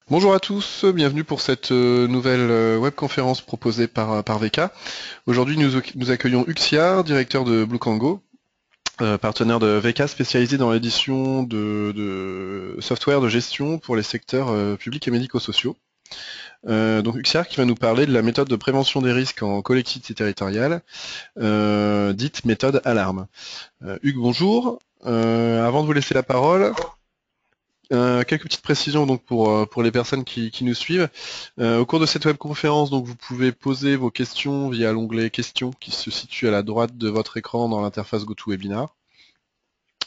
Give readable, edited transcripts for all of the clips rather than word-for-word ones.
Bonjour à tous, bienvenue pour cette nouvelle webconférence proposée par VK. Aujourd'hui, nous accueillons Uxiar, directeur de Bluecango, partenaire de VK spécialisé dans l'édition de software de gestion pour les secteurs publics et médico-sociaux. Donc Uxiar qui va nous parler de la méthode de prévention des risques en collectivité territoriale, dite méthode alarme. Hugues, bonjour. Avant de vous laisser la parole, quelques petites précisions donc pour les personnes qui nous suivent. Au cours de cette webconférence, donc vous pouvez poser vos questions via l'onglet questions qui se situe à la droite de votre écran dans l'interface GoToWebinar.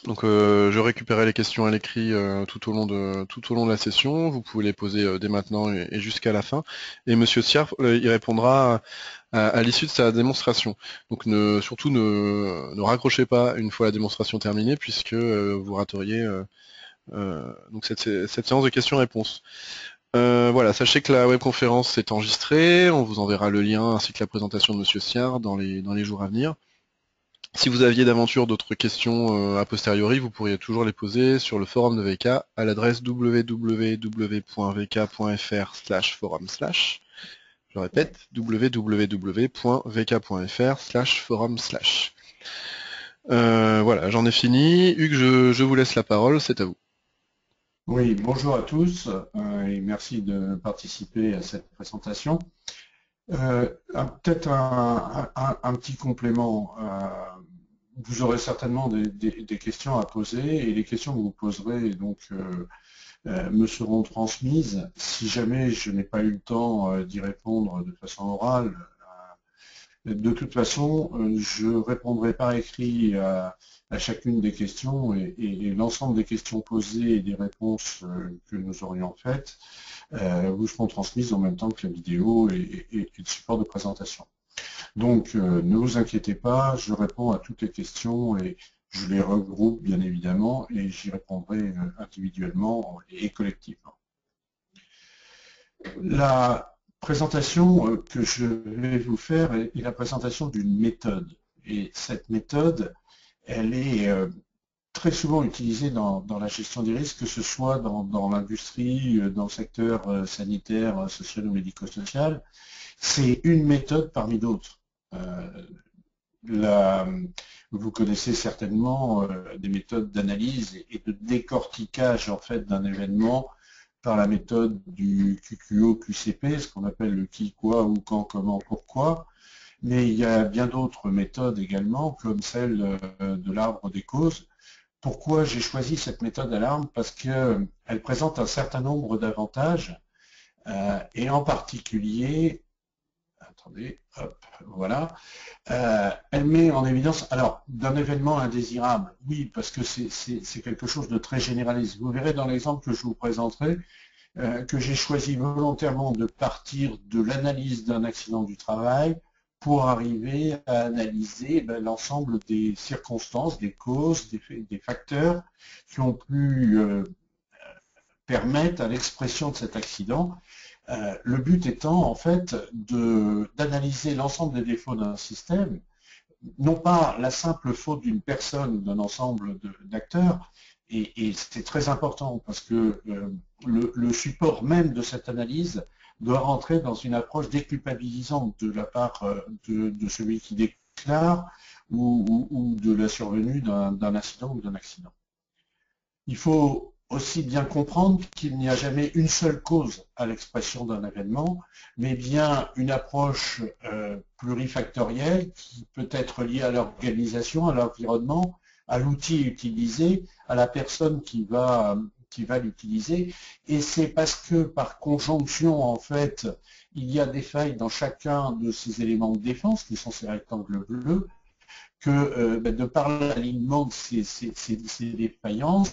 Donc je récupérerai les questions à l'écrit tout au long de la session. Vous pouvez les poser dès maintenant et jusqu'à la fin. Et Monsieur Siar y répondra à l'issue de sa démonstration. Donc surtout ne raccrochez pas une fois la démonstration terminée puisque vous rateriez donc cette séance de questions-réponses. Voilà, sachez que la webconférence est enregistrée, on vous enverra le lien ainsi que la présentation de Monsieur Siard dans les jours à venir. Si vous aviez d'aventure d'autres questions a posteriori, vous pourriez toujours les poser sur le forum de VK à l'adresse www.vk.fr/forum/. Je répète, www.vk.fr/forum/. Voilà, j'en ai fini. Hugues, je vous laisse la parole, c'est à vous. Oui, bonjour à tous et merci de participer à cette présentation. Peut-être un petit complément. Vous aurez certainement des questions à poser et les questions que vous poserez me seront transmises. Si jamais je n'ai pas eu le temps d'y répondre de façon orale, de toute façon, je répondrai par écrit à chacune des questions et l'ensemble des questions posées et des réponses que nous aurions faites vous seront transmises en même temps que la vidéo et le support de présentation. Donc, ne vous inquiétez pas, je réponds à toutes les questions et je les regroupe bien évidemment et j'y répondrai individuellement et collectivement. La présentation que je vais vous faire est la présentation d'une méthode. Et cette méthode, elle est très souvent utilisée dans la gestion des risques, que ce soit dans l'industrie, dans le secteur sanitaire, social ou médico-social. C'est une méthode parmi d'autres. Euh, la- vous connaissez certainement des méthodes d'analyse et de décortiquage en fait d'un événement par la méthode du QQO-QCP, ce qu'on appelle le qui, quoi, où, quand, comment, pourquoi. Mais il y a bien d'autres méthodes également, comme celle de l'arbre des causes. Pourquoi j'ai choisi cette méthode alarme? Parce qu'elle présente un certain nombre d'avantages, et en particulier, attendez, hop, voilà, elle met en évidence, alors, d'un événement indésirable, oui, parce que c'est quelque chose de très généraliste. Vous verrez dans l'exemple que je vous présenterai, que j'ai choisi volontairement de partir de l'analyse d'un accident du travail pour arriver à analyser l'ensemble des circonstances, des causes, des facteurs qui ont pu permettre à l'expression de cet accident. Le but étant en fait d'analyser l'ensemble des défauts d'un système, non pas la simple faute d'une personne ou d'un ensemble d'acteurs, et c'est très important parce que le support même de cette analyse doit rentrer dans une approche déculpabilisante de la part de celui qui déclare ou de la survenue d'un incident ou d'un accident. Il faut aussi bien comprendre qu'il n'y a jamais une seule cause à l'expression d'un événement, mais bien une approche plurifactorielle qui peut être liée à l'organisation, à l'environnement, à l'outil utilisé, à la personne qui va l'utiliser. Et c'est parce que par conjonction, en fait, il y a des failles dans chacun de ces éléments de défense, qui sont ces rectangles bleus, que de par l'alignement de ces défaillances,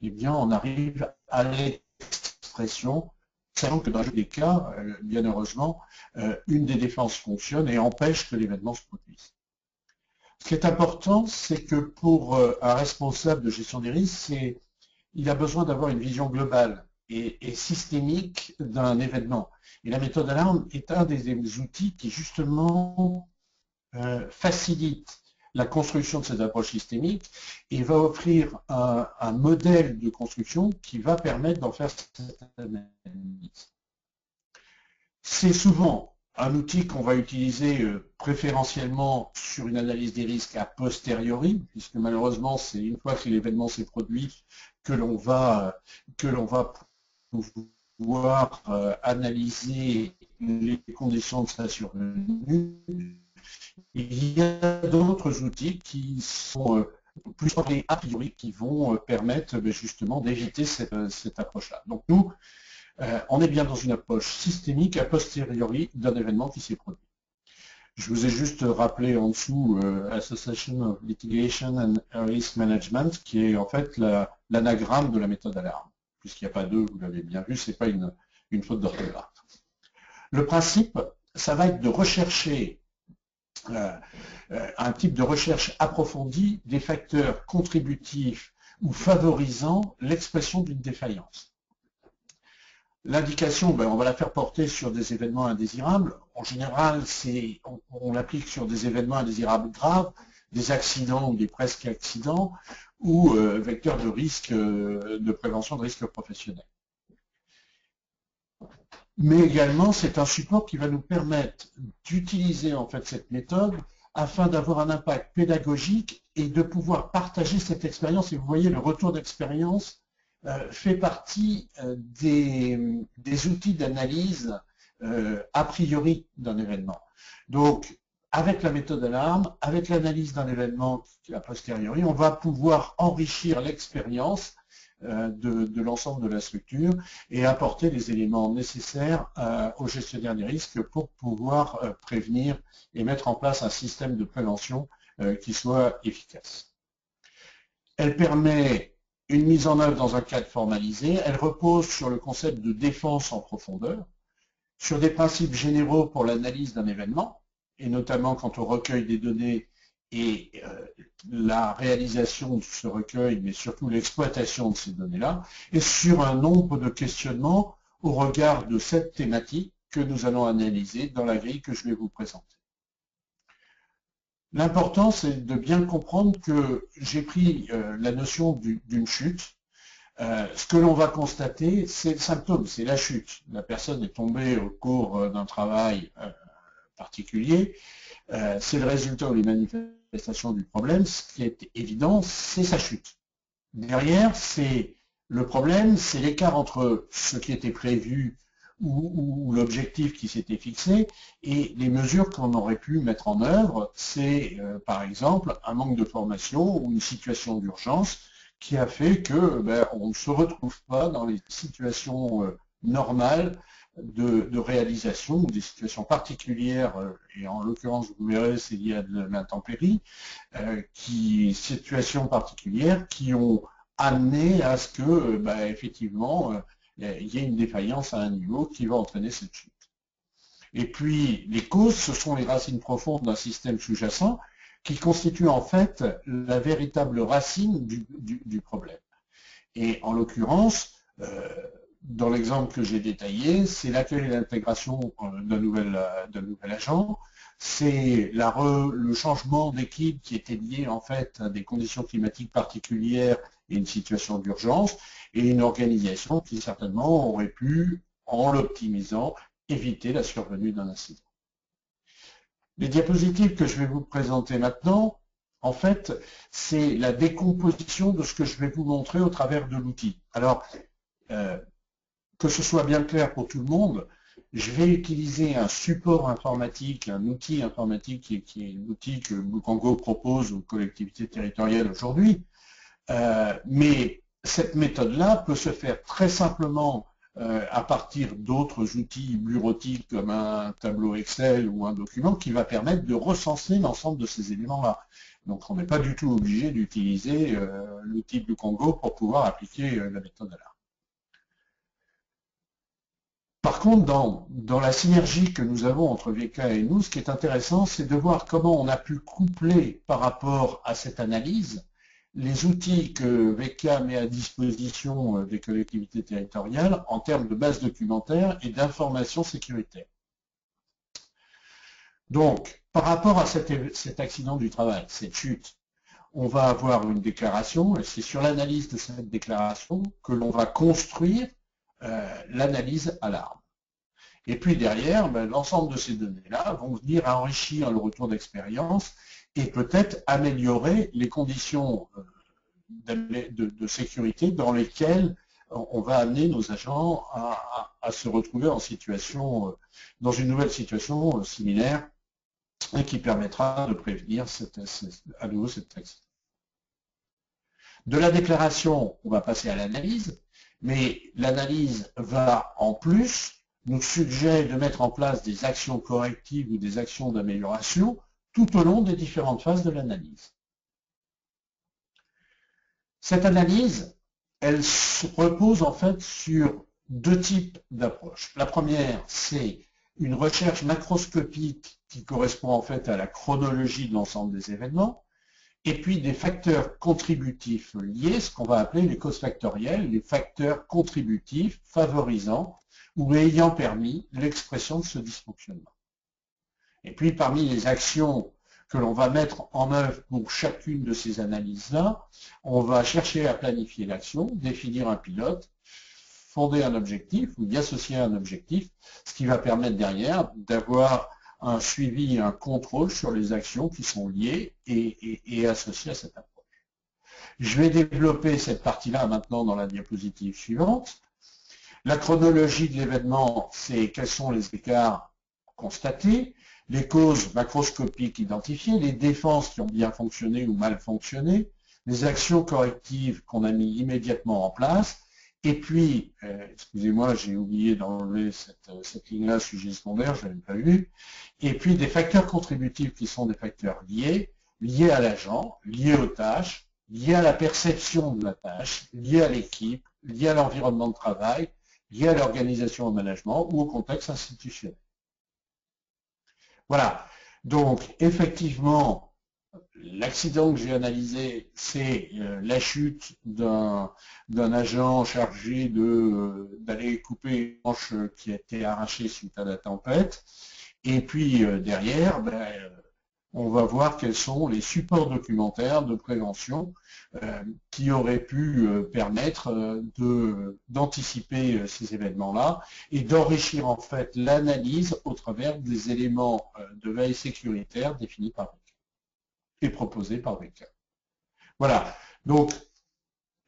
eh bien, on arrive à l'expression, sachant que dans des cas, bien heureusement, une des défenses fonctionne et empêche que l'événement se produise. Ce qui est important, c'est que pour un responsable de gestion des risques, il a besoin d'avoir une vision globale et systémique d'un événement. Et la méthode alarme est un des outils qui justement facilite la construction de cette approche systémique et va offrir un modèle de construction qui va permettre d'en faire cette analyse. C'est souvent un outil qu'on va utiliser préférentiellement sur une analyse des risques a posteriori, puisque malheureusement, c'est une fois que l'événement s'est produit que l'on va pouvoir analyser les conditions de sa survenue. Il y a d'autres outils qui sont plus a priori, qui vont permettre justement d'éviter cette approche-là. Donc nous, on est bien dans une approche systémique a posteriori d'un événement qui s'est produit. Je vous ai juste rappelé en dessous Association of Litigation and Risk Management, qui est en fait l'anagramme de la méthode alarme. Puisqu'il n'y a pas deux, vous l'avez bien vu, ce n'est pas une faute d'orthographe. Le principe, ça va être de rechercher un type de recherche approfondie des facteurs contributifs ou favorisant l'expression d'une défaillance. L'indication, on va la faire porter sur des événements indésirables. En général, on l'applique sur des événements indésirables graves, des accidents ou des presque accidents, ou vecteurs de risque, de prévention de risques professionnels. Mais également, c'est un support qui va nous permettre d'utiliser en fait cette méthode afin d'avoir un impact pédagogique et de pouvoir partager cette expérience. Et vous voyez, le retour d'expérience fait partie des outils d'analyse a priori d'un événement. Donc, avec la méthode alarme, avec l'analyse d'un événement a posteriori, on va pouvoir enrichir l'expérience de l'ensemble de la structure et apporter les éléments nécessaires aux gestionnaires des risques pour pouvoir prévenir et mettre en place un système de prévention qui soit efficace. Elle permet une mise en œuvre dans un cadre formalisé, elle repose sur le concept de défense en profondeur, sur des principes généraux pour l'analyse d'un événement, et notamment quant au recueil des données et la réalisation de ce recueil, mais surtout l'exploitation de ces données-là, et sur un nombre de questionnements au regard de cette thématique que nous allons analyser dans la grille que je vais vous présenter. L'important, c'est de bien comprendre que j'ai pris la notion d'une chute. Ce que l'on va constater, c'est le symptôme, c'est la chute. La personne est tombée au cours d'un travail particulier. C'est le résultat ou les manifestations du problème. Ce qui est évident, c'est sa chute. Derrière, le problème, c'est l'écart entre ce qui était prévu ou l'objectif qui s'était fixé et les mesures qu'on aurait pu mettre en œuvre. C'est par exemple un manque de formation ou une situation d'urgence qui a fait que on ne se retrouve pas dans les situations normales de réalisation ou des situations particulières, et en l'occurrence, vous verrez, c'est lié à de l'intempérie, situations particulières qui ont amené à ce que, effectivement, il y ait une défaillance à un niveau qui va entraîner cette chute. Et puis, les causes, ce sont les racines profondes d'un système sous-jacent qui constituent en fait la véritable racine du problème. Et en l'occurrence, dans l'exemple que j'ai détaillé, c'est l'accueil et l'intégration d'un nouvel agent, c'est le changement d'équipe qui était lié en fait à des conditions climatiques particulières et une situation d'urgence, et une organisation qui certainement aurait pu, en l'optimisant, éviter la survenue d'un incident. Les diapositives que je vais vous présenter maintenant, en fait, c'est la décomposition de ce que je vais vous montrer au travers de l'outil. Alors, que ce soit bien clair pour tout le monde, je vais utiliser un support informatique, un outil informatique qui est l'outil que Bluecongo propose aux collectivités territoriales aujourd'hui. Mais cette méthode-là peut se faire très simplement à partir d'autres outils bureautiques comme un tableau Excel ou un document qui va permettre de recenser l'ensemble de ces éléments-là. Donc on n'est pas du tout obligé d'utiliser l'outil Bluecongo pour pouvoir appliquer la méthode alarme. Par contre, dans la synergie que nous avons entre VK et nous, ce qui est intéressant, c'est de voir comment on a pu coupler par rapport à cette analyse les outils que VK met à disposition des collectivités territoriales en termes de base documentaire et d'informations sécuritaires. Donc, par rapport à cet accident du travail, cette chute, on va avoir une déclaration, et c'est sur l'analyse de cette déclaration que l'on va construire l'analyse alarme. Et puis derrière, l'ensemble de ces données-là vont venir enrichir le retour d'expérience et peut-être améliorer les conditions de sécurité dans lesquelles on va amener nos agents à se retrouver en situation, dans une nouvelle situation similaire et qui permettra de prévenir à nouveau cette accident. De la déclaration, on va passer à l'analyse, mais l'analyse va en plus nous suggérer de mettre en place des actions correctives ou des actions d'amélioration tout au long des différentes phases de l'analyse. Cette analyse, elle se repose en fait sur deux types d'approches. La première, c'est une recherche macroscopique qui correspond en fait à la chronologie de l'ensemble des événements, et puis des facteurs contributifs liés, ce qu'on va appeler les causes factorielles, les facteurs contributifs favorisant ou ayant permis l'expression de ce dysfonctionnement. Et puis parmi les actions que l'on va mettre en œuvre pour chacune de ces analyses-là, on va chercher à planifier l'action, définir un pilote, fonder un objectif ou y associer un objectif, ce qui va permettre derrière d'avoir un suivi et un contrôle sur les actions qui sont liées et associées à cette approche. Je vais développer cette partie-là maintenant dans la diapositive suivante. La chronologie de l'événement, c'est quels sont les écarts constatés, les causes macroscopiques identifiées, les défenses qui ont bien fonctionné ou mal fonctionné, les actions correctives qu'on a mis immédiatement en place, et puis, excusez-moi, j'ai oublié d'enlever cette ligne-là, sujet secondaire, je ne l'avais pas vu, et puis des facteurs contributifs qui sont des facteurs liés à l'agent, liés aux tâches, liés à la perception de la tâche, liés à l'équipe, liés à l'environnement de travail, liés à l'organisation au management ou au contexte institutionnel. Voilà. Donc, effectivement, l'accident que j'ai analysé, c'est la chute d'un agent chargé d'aller couper une branche qui a été arrachée suite à la tempête. Et puis derrière, on va voir quels sont les supports documentaires de prévention qui auraient pu permettre d'anticiper ces événements-là et d'enrichir en fait l'analyse au travers des éléments de veille sécuritaire définis par VECA et proposés par VECA. Voilà. Donc,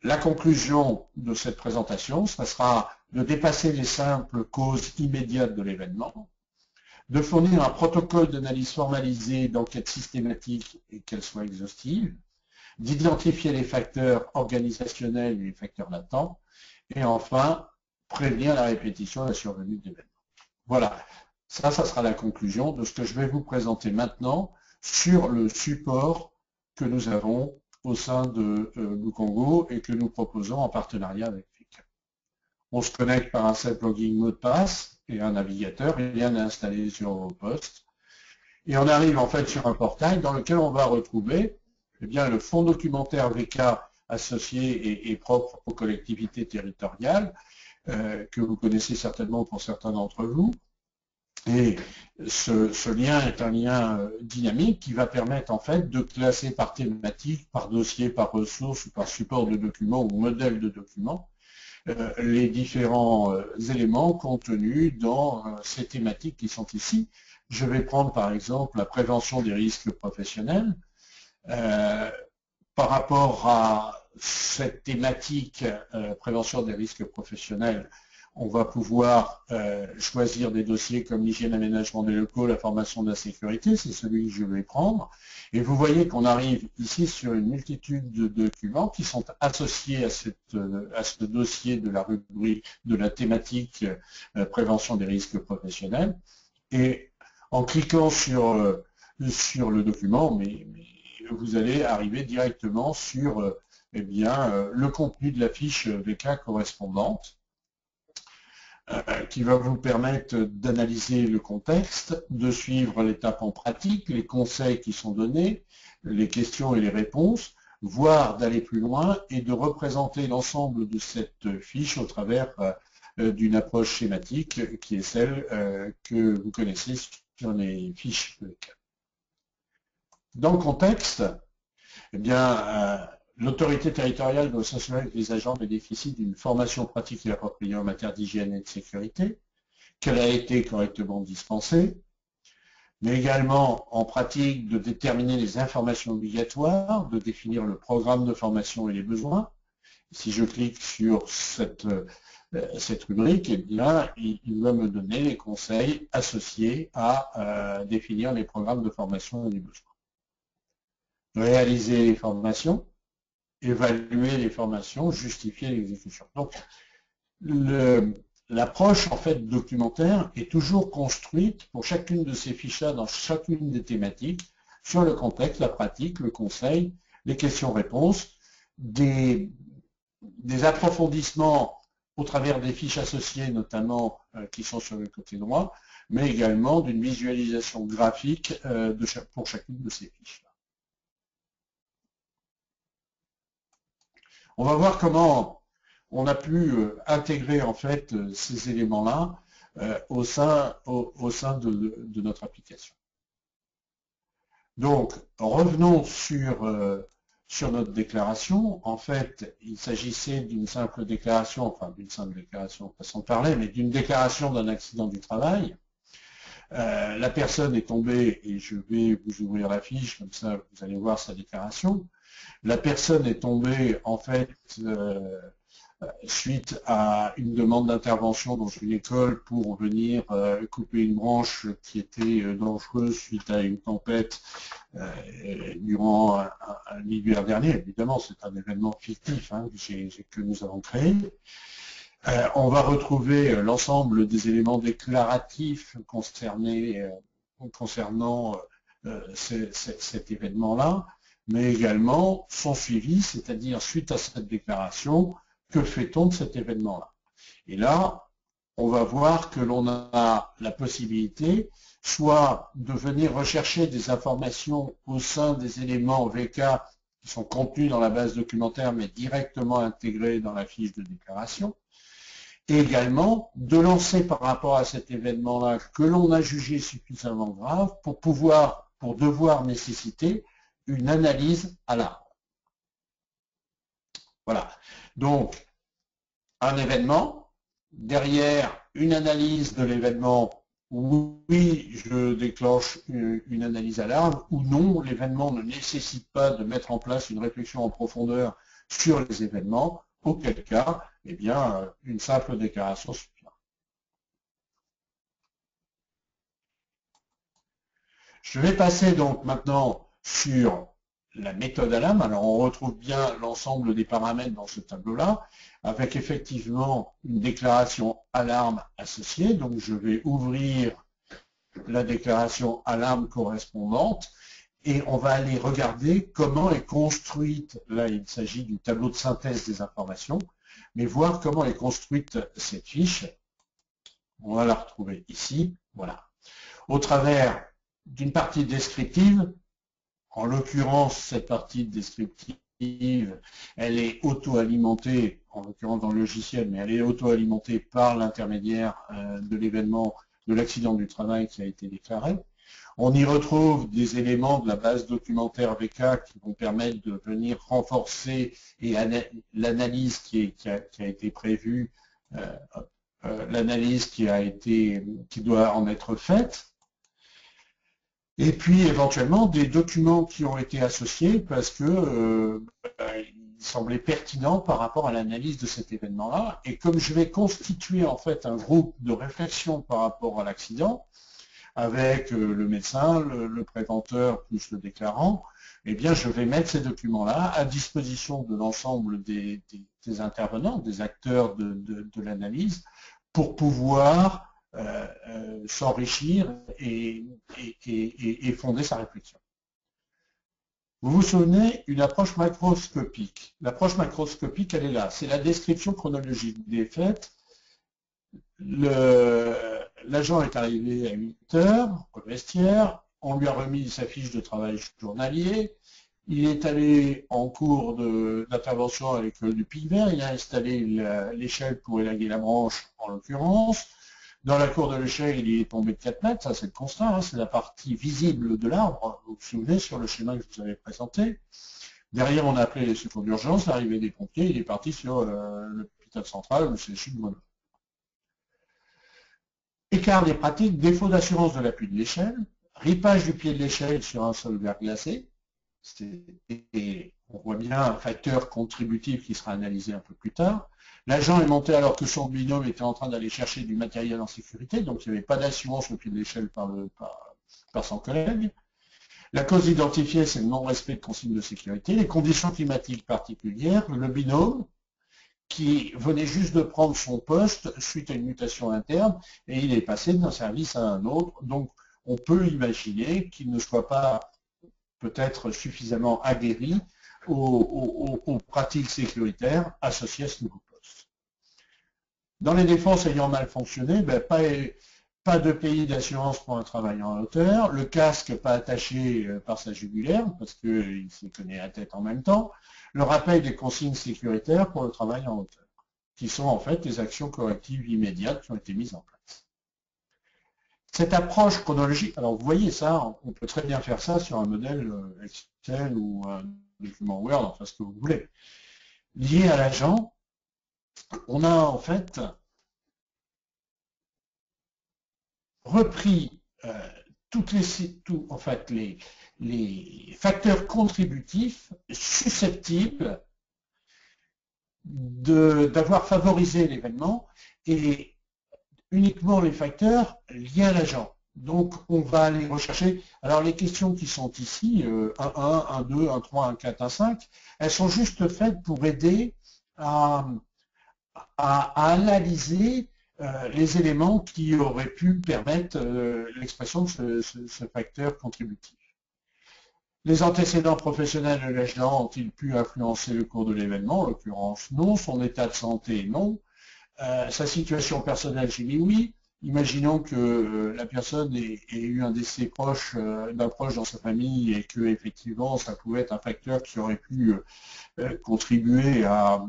la conclusion de cette présentation, ça sera de dépasser les simples causes immédiates de l'événement, de fournir un protocole d'analyse formalisé d'enquête systématique et qu'elle soit exhaustive, d'identifier les facteurs organisationnels et les facteurs latents, et enfin, prévenir la répétition et la survenue d'événements. Voilà, ça sera la conclusion de ce que je vais vous présenter maintenant sur le support que nous avons au sein de BlueCongo et que nous proposons en partenariat avec VECA. On se connecte par un simple login mot de passe et un navigateur, rien à installer sur vos postes. Et on arrive en fait sur un portail dans lequel on va retrouver le fonds documentaire VECA associé et propre aux collectivités territoriales, que vous connaissez certainement pour certains d'entre vous. Et ce lien est un lien dynamique qui va permettre en fait de classer par thématique, par dossier, par ressource, ou par support de documents ou modèle de documents, les différents éléments contenus dans ces thématiques qui sont ici. Je vais prendre par exemple la prévention des risques professionnels. Par rapport à cette thématique prévention des risques professionnels, on va pouvoir choisir des dossiers comme l'hygiène, aménagement des locaux, la formation de la sécurité, c'est celui que je vais prendre. Et vous voyez qu'on arrive ici sur une multitude de documents qui sont associés à ce dossier de la rubrique, de la thématique prévention des risques professionnels. Et en cliquant sur le document, vous allez arriver directement sur le contenu de la fiche VECA correspondante, qui va vous permettre d'analyser le contexte, de suivre l'étape en pratique, les conseils qui sont donnés, les questions et les réponses, voire d'aller plus loin et de représenter l'ensemble de cette fiche au travers d'une approche schématique qui est celle que vous connaissez sur les fiches VECA. Dans le contexte, l'autorité territoriale doit s'assurer que les agents bénéficient d'une formation pratique et appropriée en matière d'hygiène et de sécurité, qu'elle a été correctement dispensée, mais également en pratique de déterminer les informations obligatoires, de définir le programme de formation et les besoins. Si je clique sur cette rubrique, eh bien, il va me donner les conseils associés à définir les programmes de formation et les besoins. Réaliser les formations, évaluer les formations, justifier l'exécution. Donc, l'approche en fait documentaire est toujours construite pour chacune de ces fiches-là, dans chacune des thématiques, sur le contexte, la pratique, le conseil, les questions-réponses, des approfondissements au travers des fiches associées, notamment qui sont sur le côté droit, mais également d'une visualisation graphique pour chacune de ces fiches. On va voir comment on a pu intégrer en fait ces éléments-là au sein de notre application. Donc, revenons sur notre déclaration. En fait, il s'agissait d'une simple déclaration, enfin d'une simple déclaration, façon de parler, mais d'une déclaration d'un accident du travail. La personne est tombée, et je vais vous ouvrir la fiche, comme ça vous allez voir sa déclaration. La personne est tombée, en fait, suite à une demande d'intervention dans une école pour venir couper une branche qui était dangereuse suite à une tempête durant l'hiver dernier. Évidemment, c'est un événement fictif que nous avons créé. On va retrouver l'ensemble des éléments déclaratifs concernant cet événement-là, mais également son suivi, c'est-à-dire suite à cette déclaration, que fait-on de cet événement-là? Et là, on va voir que l'on a la possibilité soit de venir rechercher des informations au sein des éléments VK qui sont contenus dans la base documentaire mais directement intégrés dans la fiche de déclaration, et également de lancer par rapport à cet événement-là que l'on a jugé suffisamment grave pour devoir nécessiter une analyse à l'arbre. Voilà. Donc, un événement, derrière une analyse de l'événement, oui, je déclenche une analyse à l'arbre, ou non, l'événement ne nécessite pas de mettre en place une réflexion en profondeur sur les événements, auquel cas, eh bien, une simple déclaration suffira. Je vais passer donc maintenant sur la méthode ALAM. Alors on retrouve bien l'ensemble des paramètres dans ce tableau-là, avec effectivement une déclaration alarme associée. Donc je vais ouvrir la déclaration alarme correspondante et on va aller regarder comment est construite, là il s'agit du tableau de synthèse des informations, mais voir comment est construite cette fiche. On va la retrouver ici, voilà. Au travers d'une partie descriptive. En l'occurrence, cette partie descriptive, elle est auto-alimentée, en l'occurrence dans le logiciel, mais elle est auto-alimentée par l'intermédiaire de l'événement de l'accident du travail qui a été déclaré. On y retrouve des éléments de la base documentaire VK qui vont permettre de venir renforcer l'analyse qui a été prévue, l'analyse qui doit en être faite. Et puis éventuellement des documents qui ont été associés parce que il semblait pertinent par rapport à l'analyse de cet événement-là. Et comme je vais constituer en fait un groupe de réflexion par rapport à l'accident, avec le médecin, le préventeur plus le déclarant, eh bien je vais mettre ces documents-là à disposition de l'ensemble des intervenants, des acteurs de l'analyse, pour pouvoir s'enrichir et fonder sa réflexion. Vous vous souvenez, une approche macroscopique. L'approche macroscopique, elle est là. C'est la description chronologique des faits. L'agent est arrivé à 8 heures au vestiaire. On lui a remis sa fiche de travail journalier. Il est allé en cours d'intervention à l'école du Pic Vert. Il a installé l'échelle pour élaguer la branche, en l'occurrence. Dans la cour de l'échelle, il est tombé de 4 mètres, ça c'est le constat, c'est la partie visible de l'arbre, vous vous souvenez sur le schéma que je vous avais présenté. Derrière, on a appelé les secours d'urgence, l'arrivée des pompiers, il est parti sur l'hôpital central, le CHU de Grenoble. Écart des pratiques, défaut d'assurance de l'appui de l'échelle, ripage du pied de l'échelle sur un sol verglacé, et on voit bien un facteur contributif qui sera analysé un peu plus tard. L'agent est monté alors que son binôme était en train d'aller chercher du matériel en sécurité, donc il n'y avait pas d'assurance au pied de l'échelle par son collègue. La cause identifiée, c'est le non-respect de consignes de sécurité, les conditions climatiques particulières, le binôme, qui venait juste de prendre son poste suite à une mutation interne, et il est passé d'un service à un autre, donc on peut imaginer qu'il ne soit pas peut-être suffisamment aguerri aux pratiques sécuritaires associées à ce nouveau poste. Dans les défenses ayant mal fonctionné, pas de pays d'assurance pour un travail en hauteur, le casque pas attaché par sa jugulaire, parce qu'il s'est cogné la tête en même temps, le rappel des consignes sécuritaires pour le travail en hauteur, qui sont en fait des actions correctives immédiates qui ont été mises en place. Cette approche chronologique, alors vous voyez ça, on peut très bien faire ça sur un modèle Excel ou un document Word, enfin ce que vous voulez. Lié à l'agent, on a en fait repris les facteurs contributifs susceptibles d'avoir favorisé l'événement et uniquement les facteurs liés à l'agent. Donc, on va aller rechercher. Alors, les questions qui sont ici, 1, 1, 2, 1, 3, 1, 4, 1, 5, elles sont juste faites pour aider à analyser les éléments qui auraient pu permettre l'expression de ce facteur contributif. Les antécédents professionnels de l'agent ont-ils pu influencer le cours de l'événement? En l'occurrence, non. Son état de santé, non. Sa situation personnelle, j'ai mis oui. Imaginons que la personne ait eu un décès proche d'un proche dans sa famille et que effectivement ça pouvait être un facteur qui aurait pu contribuer à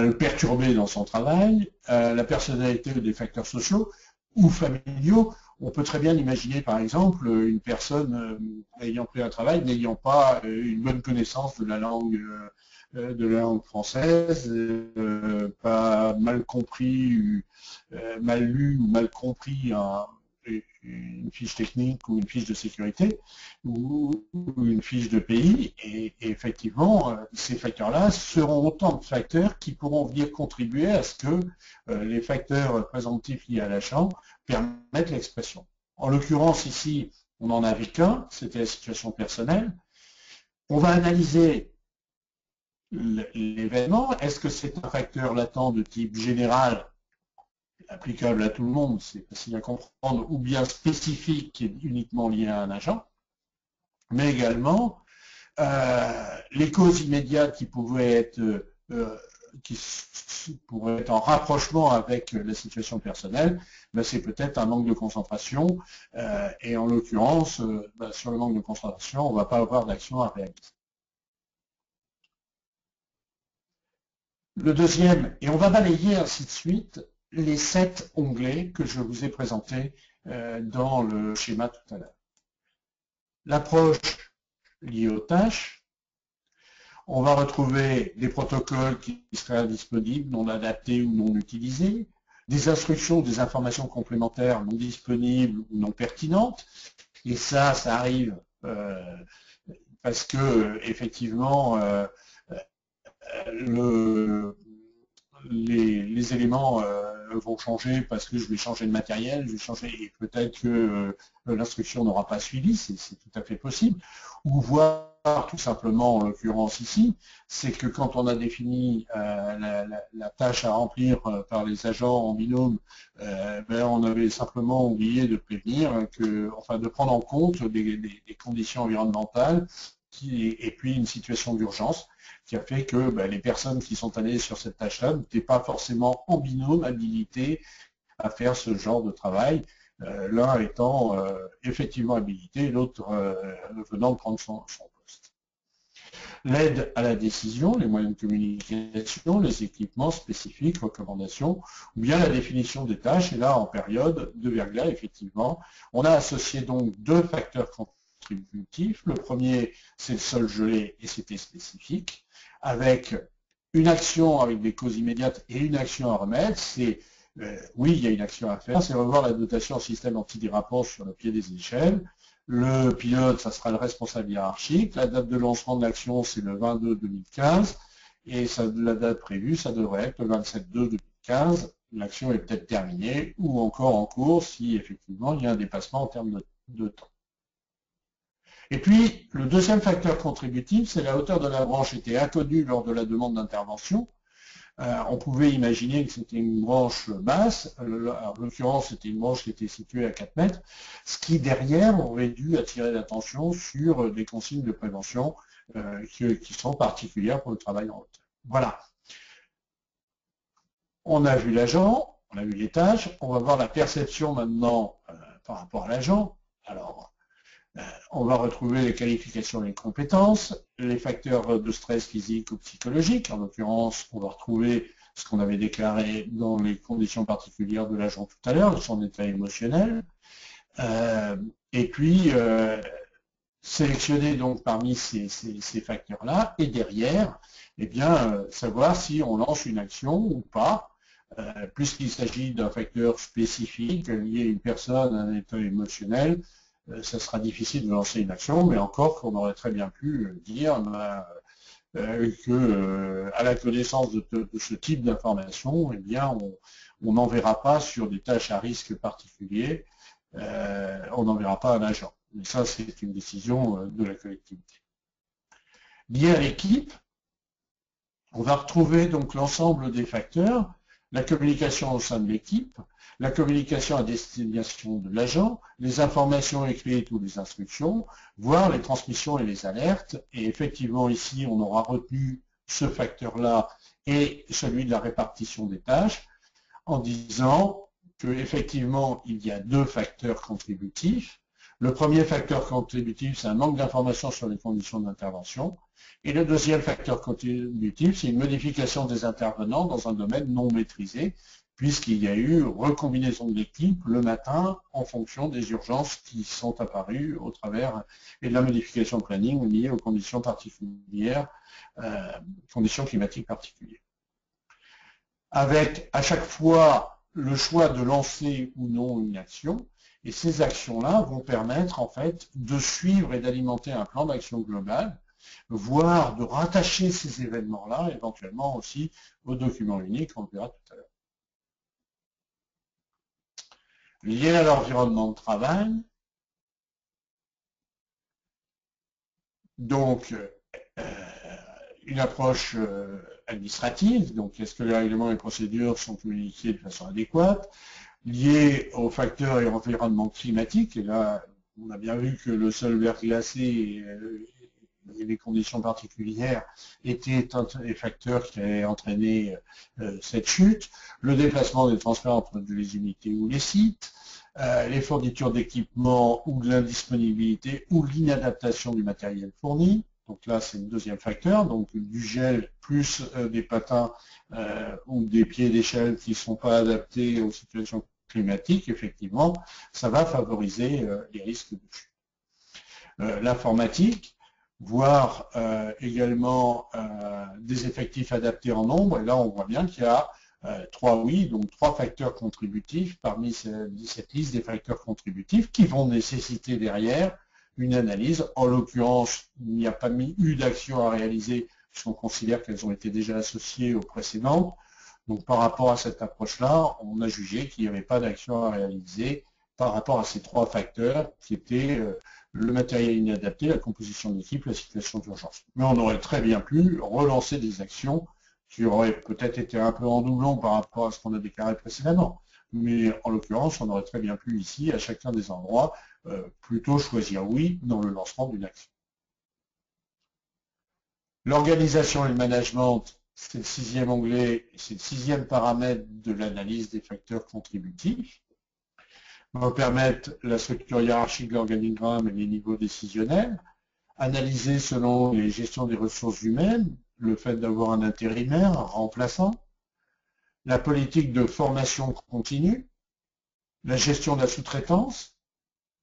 le perturber dans son travail. La personnalité ou des facteurs sociaux ou familiaux. On peut très bien imaginer, par exemple, une personne ayant pris un travail, n'ayant pas une bonne connaissance de la langue française, pas mal compris, mal lu ou mal compris une fiche technique ou une fiche de sécurité ou une fiche de pays. Et effectivement, ces facteurs-là seront autant de facteurs qui pourront venir contribuer à ce que les facteurs présomptifs liés à l'achat permettent l'expression. En l'occurrence, ici, on n'en avait qu'un, c'était la situation personnelle. On va analyser l'événement. Est-ce que c'est un facteur latent de type général, applicable à tout le monde, c'est facile à comprendre, ou bien spécifique, qui est uniquement lié à un agent, mais également les causes immédiates qui pourraient être en rapprochement avec la situation personnelle, c'est peut-être un manque de concentration, et en l'occurrence, sur le manque de concentration, on ne va pas avoir d'action à réaliser. Le deuxième, et on va balayer ainsi de suite les 7 onglets que je vous ai présentés dans le schéma tout à l'heure. L'approche liée aux tâches. On va retrouver des protocoles qui seraient disponibles, non adaptés ou non utilisés, des instructions, des informations complémentaires non disponibles ou non pertinentes. Et ça arrive parce que effectivement les éléments vont changer parce que je vais changer de matériel, je vais changer, et peut-être que l'instruction n'aura pas suivi, c'est tout à fait possible. Ou voir tout simplement, en l'occurrence ici, c'est que quand on a défini la tâche à remplir par les agents en binôme, on avait simplement oublié de prévenir, de prendre en compte des conditions environnementales et puis une situation d'urgence qui a fait que les personnes qui sont allées sur cette tâche-là n'étaient pas forcément en binôme habilitées à faire ce genre de travail, l'un étant effectivement habilité, l'autre venant de prendre son poste. L'aide à la décision, les moyens de communication, les équipements spécifiques, recommandations, ou bien la définition des tâches, et là en période de verglas, effectivement, on a associé donc 2 facteurs contributifs. Le premier, c'est le sol gelé et c'était spécifique, avec une action avec des causes immédiates et une action à remettre. C'est Oui, il y a une action à faire, c'est revoir la dotation en système antidérapant sur le pied des échelles. Le pilote, ça sera le responsable hiérarchique. La date de lancement de l'action, c'est le 22-2015. Et ça, la date prévue, ça devrait être le 27-2-2015. L'action est peut-être terminée ou encore en cours si effectivement il y a un dépassement en termes de temps. Et puis, le deuxième facteur contributif, c'est la hauteur de la branche était inconnue lors de la demande d'intervention. On pouvait imaginer que c'était une branche basse, en l'occurrence c'était une branche qui était située à 4 mètres, ce qui derrière aurait dû attirer l'attention sur des consignes de prévention qui sont particulières pour le travail en hauteur. Voilà. On a vu l'agent, on a vu les tâches, on va voir la perception maintenant par rapport à l'agent. Alors, on va retrouver les qualifications et les compétences, les facteurs de stress physique ou psychologique. En l'occurrence, on va retrouver ce qu'on avait déclaré dans les conditions particulières de l'agent tout à l'heure, son état émotionnel. Et puis, sélectionner donc parmi ces facteurs-là, et derrière, eh bien, savoir si on lance une action ou pas, puisqu'il s'agit d'un facteur spécifique lié à une personne, à un état émotionnel. Ça sera difficile de lancer une action, mais encore qu'on aurait très bien pu dire que à la connaissance de ce type d'information, eh bien, on n'enverra pas sur des tâches à risque particulier, on n'enverra pas un agent. Mais ça, c'est une décision de la collectivité. Lié à l'équipe, on va retrouver donc l'ensemble des facteurs, la communication au sein de l'équipe, la communication à destination de l'agent, les informations écrites ou les instructions, voire les transmissions et les alertes. Et effectivement, ici, on aura retenu ce facteur-là et celui de la répartition des tâches, en disant qu'effectivement, il y a deux facteurs contributifs. Le premier facteur contributif, c'est un manque d'informations sur les conditions d'intervention. Et le deuxième facteur contributif, c'est une modification des intervenants dans un domaine non maîtrisé, puisqu'il y a eu recombinaison de l'équipe le matin en fonction des urgences qui sont apparues au travers et de la modification de planning liée aux conditions particulières, conditions climatiques particulières. Avec à chaque fois le choix de lancer ou non une action, et ces actions-là vont permettre en fait de suivre et d'alimenter un plan d'action global, voire de rattacher ces événements-là éventuellement aussi au document unique, on le verra tout à l'heure. Lié à l'environnement de travail, donc une approche administrative, donc est-ce que les règlements et procédures sont communiqués de façon adéquate, lié aux facteurs et environnement climatique, et là on a bien vu que le sol verglacé et les conditions particulières étaient des facteurs qui avaient entraîné cette chute, le déplacement des transferts entre les unités ou les sites, les fournitures d'équipement ou de l'indisponibilité ou l'inadaptation du matériel fourni. Donc là, c'est le deuxième facteur, donc du gel plus des patins ou des pieds d'échelle qui ne sont pas adaptés aux situations climatiques, effectivement, ça va favoriser les risques de chute. L'informatique, voire également des effectifs adaptés en nombre, et là on voit bien qu'il y a trois facteurs contributifs parmi cette liste des facteurs contributifs qui vont nécessiter derrière une analyse. En l'occurrence, il n'y a pas eu d'action à réaliser puisqu'on considère qu'elles ont été déjà associées aux précédentes. Donc par rapport à cette approche-là, on a jugé qu'il n'y avait pas d'action à réaliser par rapport à ces trois facteurs qui étaient le matériel inadapté, la composition de l'équipe, la situation d'urgence. Mais on aurait très bien pu relancer des actions qui auraient peut-être été un peu en doublon par rapport à ce qu'on a déclaré précédemment. Mais en l'occurrence, on aurait très bien pu ici, à chacun des endroits, plutôt choisir oui dans le lancement d'une action. L'organisation et le management, c'est le sixième onglet, c'est le sixième paramètre de l'analyse des facteurs contributifs. Va permettre la structure hiérarchique de l'organigramme et les niveaux décisionnels, analyser selon les gestions des ressources humaines, le fait d'avoir un intérimaire, un remplaçant, la politique de formation continue, la gestion de la sous-traitance,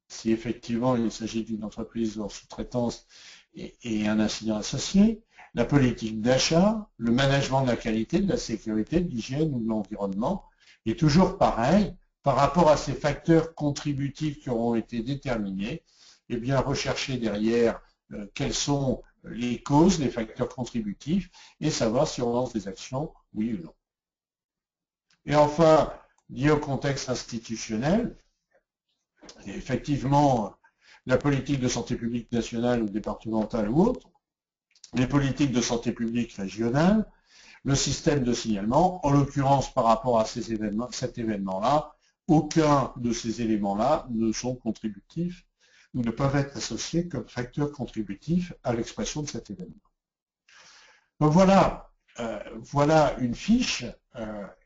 si effectivement il s'agit d'une entreprise en sous-traitance et un incident associé, la politique d'achat, le management de la qualité, de la sécurité, de l'hygiène ou de l'environnement, Et toujours pareil, par rapport à ces facteurs contributifs qui auront été déterminés, eh bien rechercher derrière quelles sont les causes, les facteurs contributifs, et savoir si on lance des actions, oui ou non. Et enfin, lié au contexte institutionnel, effectivement, la politique de santé publique nationale ou départementale ou autre, les politiques de santé publique régionale, le système de signalement, en l'occurrence par rapport à cet événement-là, aucun de ces éléments-là ne sont contributifs ou ne peuvent être associés comme facteurs contributifs à l'expression de cet événement. Donc voilà, voilà une fiche,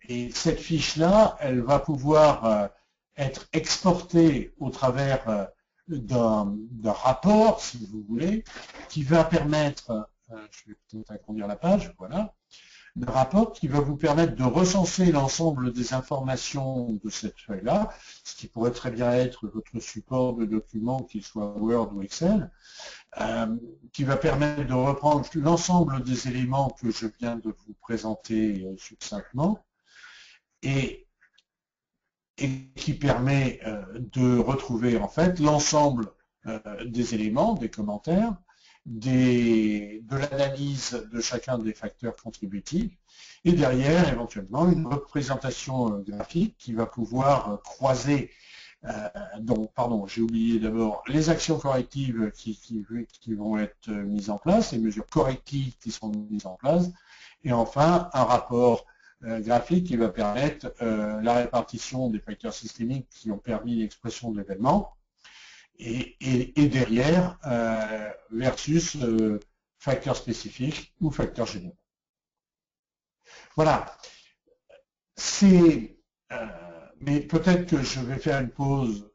et cette fiche-là, elle va pouvoir être exportée au travers d'un rapport, si vous voulez, qui va permettre, je vais peut-être agrandir la page, voilà, d'un rapport qui va vous permettre de recenser l'ensemble des informations de cette feuille-là, ce qui pourrait très bien être votre support de document, qu'il soit Word ou Excel, qui va permettre de reprendre l'ensemble des éléments que je viens de vous présenter succinctement, et qui permet de retrouver en fait l'ensemble des éléments, des commentaires, de l'analyse de chacun des facteurs contributifs, et derrière éventuellement une représentation graphique qui va pouvoir croiser, donc pardon, j'ai oublié d'abord les actions correctives qui vont être mises en place, les mesures correctives qui sont mises en place, et enfin un rapport graphique qui va permettre la répartition des facteurs systémiques qui ont permis l'expression de l'événement, et derrière versus facteurs spécifiques ou facteurs généraux. Voilà. Mais peut-être que je vais faire une pause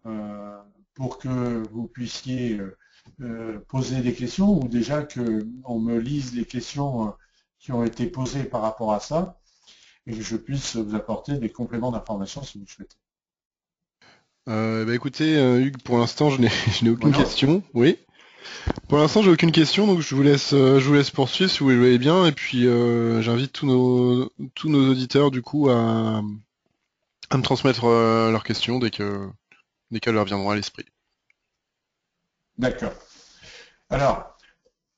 pour que vous puissiez poser des questions, ou déjà qu'on me lise les questions qui ont été posées par rapport à ça, et que je puisse vous apporter des compléments d'information si vous le souhaitez. Écoutez, Hugues, pour l'instant, je n'ai aucune Voilà. question. Oui. Pour l'instant, j'ai aucune question, donc je vous laisse poursuivre si vous le voulez bien, et puis j'invite tous nos auditeurs du coup à me transmettre leurs questions dès qu'elles leur viendront à l'esprit. D'accord. Alors,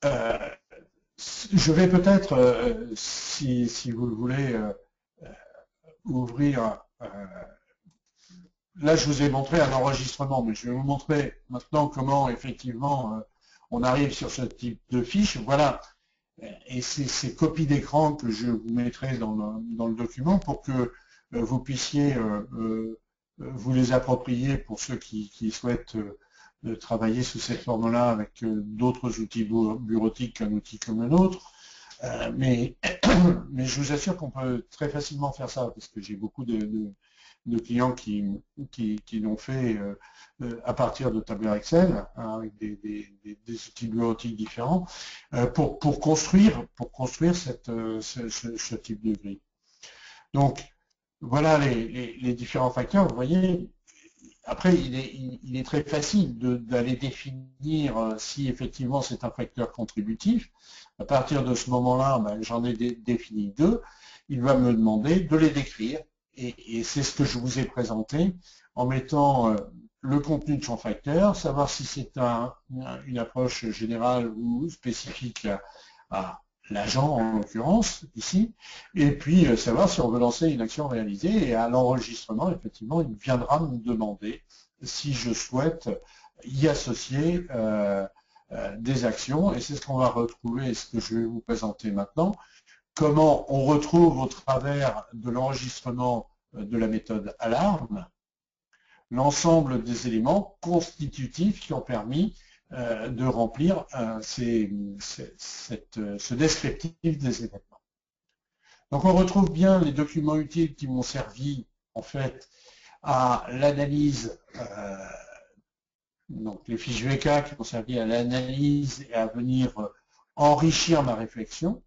je vais peut-être, si vous le voulez, ouvrir. Là, je vous ai montré un enregistrement, mais je vais vous montrer maintenant comment effectivement on arrive sur ce type de fiche. Voilà. Et c'est ces copies d'écran que je vous mettrai dans le document pour que vous puissiez vous les approprier pour ceux qui souhaitent travailler sous cette forme-là avec d'autres outils bureautiques qu'un outil comme un autre. Mais je vous assure qu'on peut très facilement faire ça, parce que j'ai beaucoup de clients qui l'ont fait à partir de tableurs Excel, hein, avec des outils bureautiques différents, pour construire ce type de grille. Donc, voilà les différents facteurs. Vous voyez, après, il est très facile d'aller définir si effectivement c'est un facteur contributif. À partir de ce moment-là, ben, j'en ai défini deux. Il va me demander de les décrire. Et c'est ce que je vous ai présenté en mettant le contenu de son facteur, savoir si c'est une approche générale ou spécifique à l'agent en l'occurrence ici, et puis savoir si on veut lancer une action réalisée, et à l'enregistrement, effectivement, il viendra me demander si je souhaite y associer des actions, et c'est ce qu'on va retrouver, et ce que je vais vous présenter maintenant. Comment on retrouve au travers de l'enregistrement de la méthode alarme l'ensemble des éléments constitutifs qui ont permis de remplir ce descriptif des événements. Donc on retrouve bien les documents utiles qui m'ont servi en fait à l'analyse, donc les fiches VK qui m'ont servi à l'analyse et à venir enrichir ma réflexion.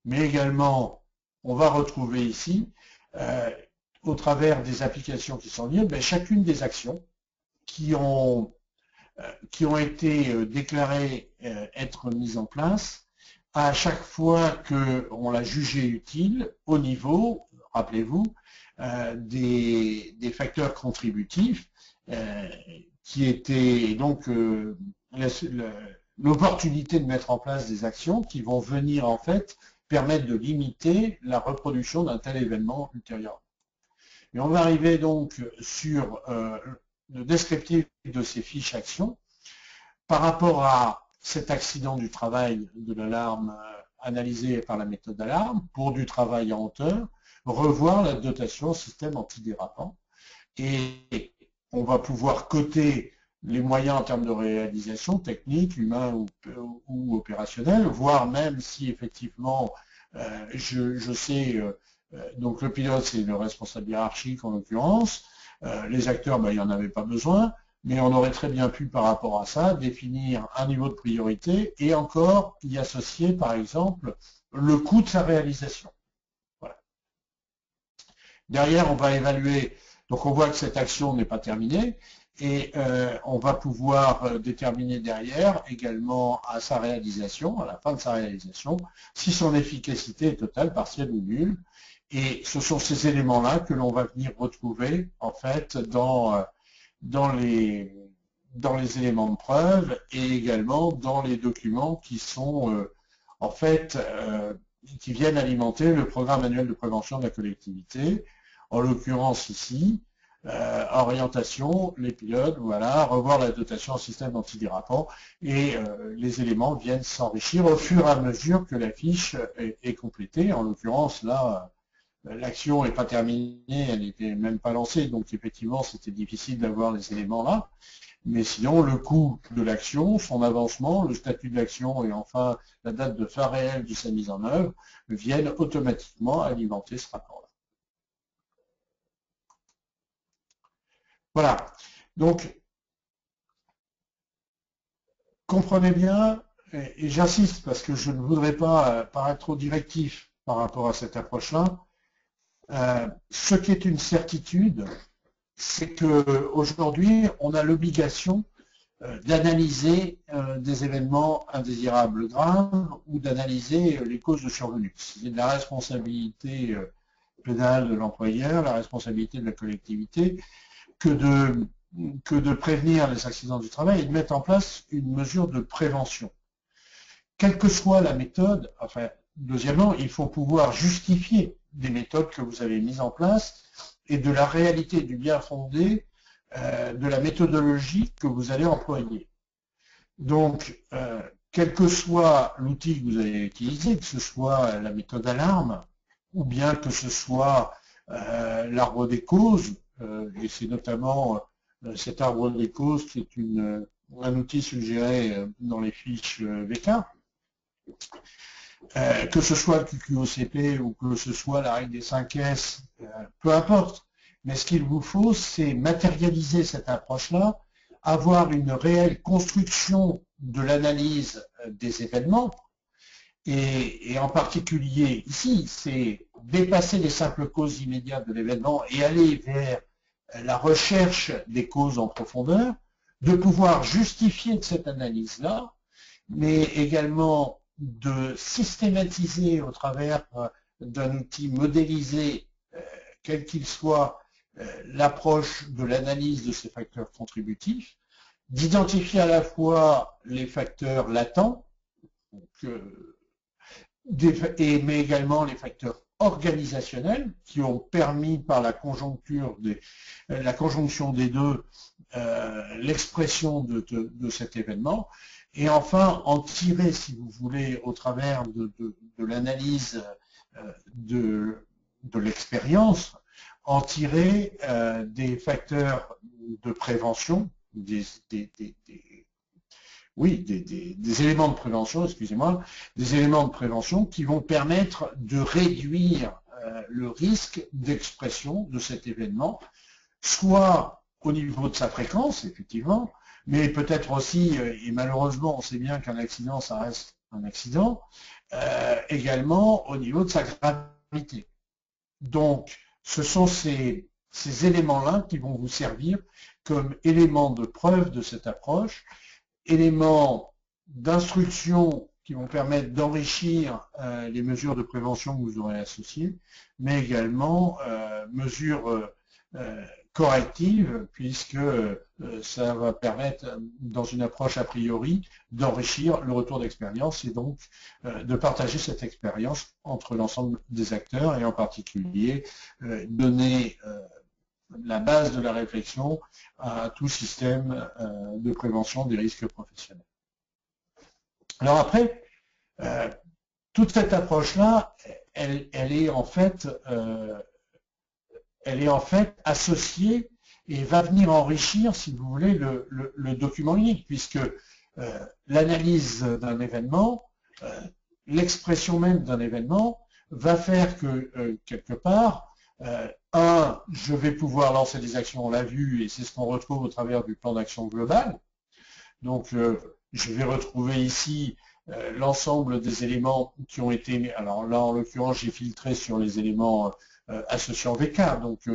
Mais également, on va retrouver ici, au travers des applications qui sont liées, chacune des actions qui ont été déclarées être mises en place à chaque fois qu'on l'a jugé utile au niveau, rappelez-vous, des facteurs contributifs qui étaient donc l'opportunité de mettre en place des actions qui vont venir en fait permettre de limiter la reproduction d'un tel événement ultérieur. Et on va arriver donc sur le descriptif de ces fiches actions par rapport à cet accident du travail de l'alarme analysé par la méthode d'alarme pour du travail en hauteur, revoir la dotation système antidérapant et on va pouvoir coter les moyens en termes de réalisation, technique, humain ou opérationnel, voire même si effectivement je sais, donc le pilote c'est le responsable hiérarchique en l'occurrence, les acteurs il n'y en avait pas besoin, mais on aurait très bien pu par rapport à ça définir un niveau de priorité et encore y associer par exemple le coût de sa réalisation. Voilà. Derrière on va évaluer, donc on voit que cette action n'est pas terminée, et on va pouvoir déterminer derrière également à sa réalisation, à la fin de sa réalisation, si son efficacité est totale, partielle ou nulle. Et ce sont ces éléments-là que l'on va venir retrouver en fait dans les éléments de preuve et également dans les documents qui sont en fait qui viennent alimenter le programme annuel de prévention de la collectivité. En l'occurrence ici, orientation, les pilotes, voilà, revoir la dotation en système antidérapant et les éléments viennent s'enrichir au fur et à mesure que la fiche est complétée. En l'occurrence, là, l'action n'est pas terminée, elle n'était même pas lancée, donc effectivement, c'était difficile d'avoir les éléments là. Mais sinon, le coût de l'action, son avancement, le statut de l'action et enfin la date de fin réelle de sa mise en œuvre viennent automatiquement alimenter ce rapport-là. Voilà, donc comprenez bien, et j'insiste parce que je ne voudrais pas paraître trop directif par rapport à cette approche-là, ce qui est une certitude, c'est qu'aujourd'hui, on a l'obligation d'analyser des événements indésirables graves ou d'analyser les causes de survenue. C'est de la responsabilité pénale de l'employeur, la responsabilité de la collectivité, que de prévenir les accidents du travail et de mettre en place une mesure de prévention. Quelle que soit la méthode, enfin, deuxièmement, il faut pouvoir justifier des méthodes que vous avez mises en place et de la réalité du bien fondé de la méthodologie que vous allez employer. Donc, quel que soit l'outil que vous allez utiliser, que ce soit la méthode alarme, ou bien que ce soit l'arbre des causes, et c'est notamment cet arbre des causes qui est un outil suggéré dans les fiches VK, que ce soit le QQOCP ou que ce soit la règle des 5S, peu importe. Mais ce qu'il vous faut, c'est matérialiser cette approche-là, avoir une réelle construction de l'analyse des événements, et en particulier ici, c'est dépasser les simples causes immédiates de l'événement et aller vers la recherche des causes en profondeur, de pouvoir justifier de cette analyse-là, mais également de systématiser au travers d'un outil modélisé, quel qu'il soit, l'approche de l'analyse de ces facteurs contributifs, d'identifier à la fois les facteurs latents, mais également les facteurs organisationnels qui ont permis par la conjonction des deux l'expression de cet événement, et enfin en tirer, si vous voulez, au travers de l'analyse de l'expérience, en tirer des facteurs de prévention, des éléments de prévention, excusez-moi, des éléments de prévention qui vont permettre de réduire le risque d'expression de cet événement, soit au niveau de sa fréquence, effectivement, mais peut-être aussi, et malheureusement on sait bien qu'un accident, ça reste un accident, également au niveau de sa gravité. Donc, ce sont ces éléments-là qui vont vous servir comme éléments de preuve de cette approche, éléments d'instruction qui vont permettre d'enrichir les mesures de prévention que vous aurez associées, mais également mesures correctives, puisque ça va permettre, dans une approche a priori, d'enrichir le retour d'expérience et donc de partager cette expérience entre l'ensemble des acteurs et en particulier donner la base de la réflexion à tout système de prévention des risques professionnels. Alors après, toute cette approche-là, elle est en fait associée et va venir enrichir, si vous voulez, le document unique, puisque l'analyse d'un événement, l'expression même d'un événement, va faire que, quelque part, je vais pouvoir lancer des actions, on l'a vu, et c'est ce qu'on retrouve au travers du plan d'action global. Donc, je vais retrouver ici l'ensemble des éléments qui ont été, alors là, en l'occurrence, j'ai filtré sur les éléments associant VK. Donc,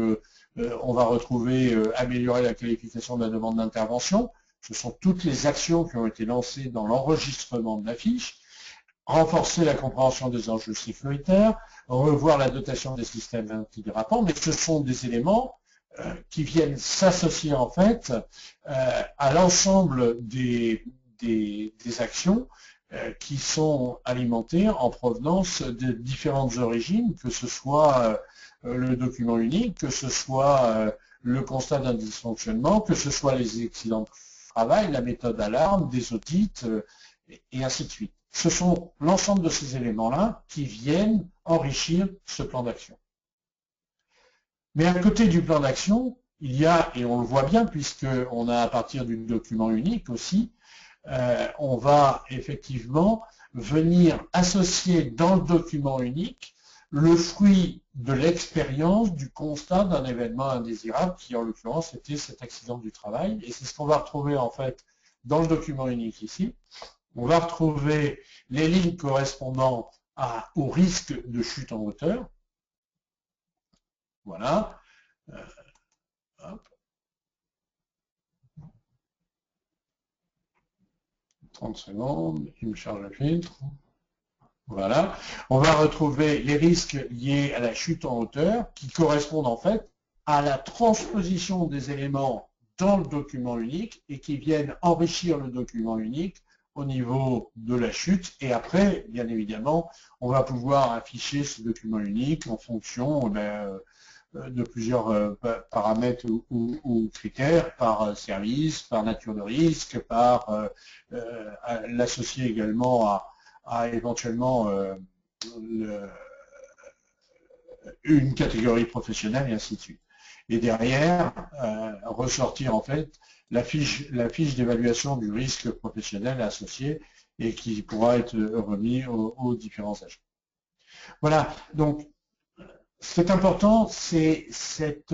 on va retrouver améliorer la qualification de la demande d'intervention. Ce sont toutes les actions qui ont été lancées dans l'enregistrement de la fiche. Renforcer la compréhension des enjeux sécuritaires, revoir la dotation des systèmes antidérapants, mais ce sont des éléments qui viennent s'associer en fait à l'ensemble des actions qui sont alimentées en provenance de différentes origines, que ce soit le document unique, que ce soit le constat d'un dysfonctionnement, que ce soit les accidents de travail, la méthode alarme, des audits, et ainsi de suite. Ce sont l'ensemble de ces éléments-là qui viennent enrichir ce plan d'action. Mais à côté du plan d'action, il y a, et on le voit bien puisqu'on a à partir du document unique aussi, on va effectivement venir associer dans le document unique le fruit de l'expérience du constat d'un événement indésirable qui en l'occurrence était cet accident du travail. Et c'est ce qu'on va retrouver en fait dans le document unique ici. On va retrouver les lignes correspondant au risque de chute en hauteur. Voilà. Hop. 30 secondes, il me charge le filtre. Voilà. On va retrouver les risques liés à la chute en hauteur qui correspondent en fait à la transposition des éléments dans le document unique et qui viennent enrichir le document unique au niveau de la chute. Et après, bien évidemment, on va pouvoir afficher ce document unique en fonction de plusieurs paramètres ou critères, par service, par nature de risque, par l'associer également à éventuellement une catégorie professionnelle et ainsi de suite. Et derrière, ressortir en fait la fiche d'évaluation du risque professionnel associé et qui pourra être remis aux différents agents. Voilà, donc ce qui est important, c'est cette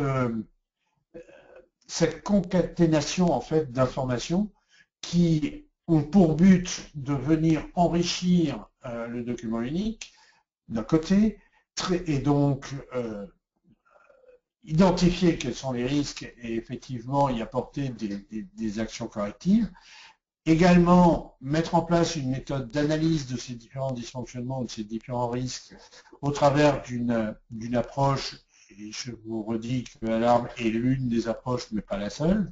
concaténation en fait d'informations qui ont pour but de venir enrichir le document unique d'un côté et donc identifier quels sont les risques et effectivement y apporter des actions correctives. Également, mettre en place une méthode d'analyse de ces différents dysfonctionnements ou de ces différents risques au travers d'une approche, et je vous redis que l'alarme est l'une des approches, mais pas la seule.